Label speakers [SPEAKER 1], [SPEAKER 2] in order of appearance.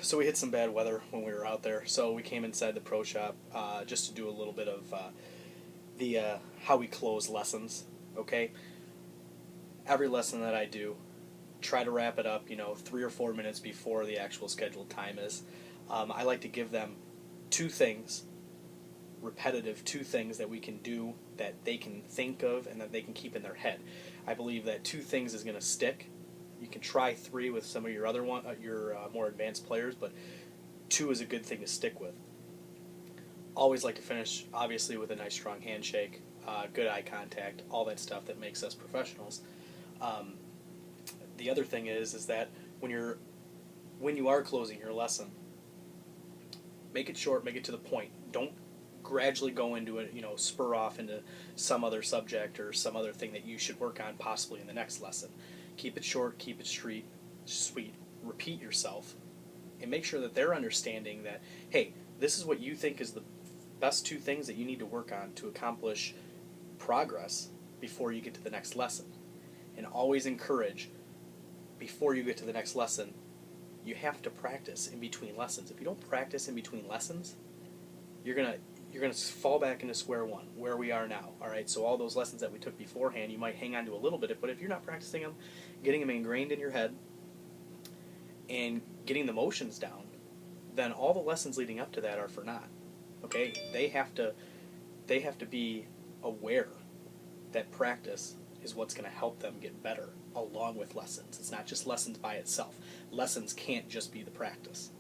[SPEAKER 1] So we hit some bad weather when we were out there, so we came inside the pro shop just to do a little bit of the how we close lessons. Okay, every lesson that I do, try to wrap it up, 3 or 4 minutes before the actual scheduled time is. I like to give them two things, repetitive two things that we can do that they can think of and that they can keep in their head. I believe that two things is going to stick. You can try three with some of your your more advanced players, but two is a good thing to stick with. Always like to finish, obviously, with a nice strong handshake, good eye contact, all that stuff that makes us professionals. Um, the other thing is that when you are closing your lesson, make it short, make it to the point. Don't gradually go into it, spur off into some other subject or some other thing that you should work on possibly in the next lesson. Keep it short, keep it sweet, repeat yourself, and make sure that they're understanding that, hey, this is what you think is the best two things that you need to work on to accomplish progress before you get to the next lesson. And always encourage, before you get to the next lesson, you have to practice in between lessons. If you don't practice in between lessons, you're gonna fall back into square one, where we are now. All right. So all those lessons that we took beforehand, you might hang on to a little bit, but if you're not practicing them, getting them ingrained in your head, and getting the motions down, then all the lessons leading up to that are for naught. Okay. They have to be aware that practice is what's going to help them get better along with lessons. It's not just lessons by itself. Lessons can't just be the practice.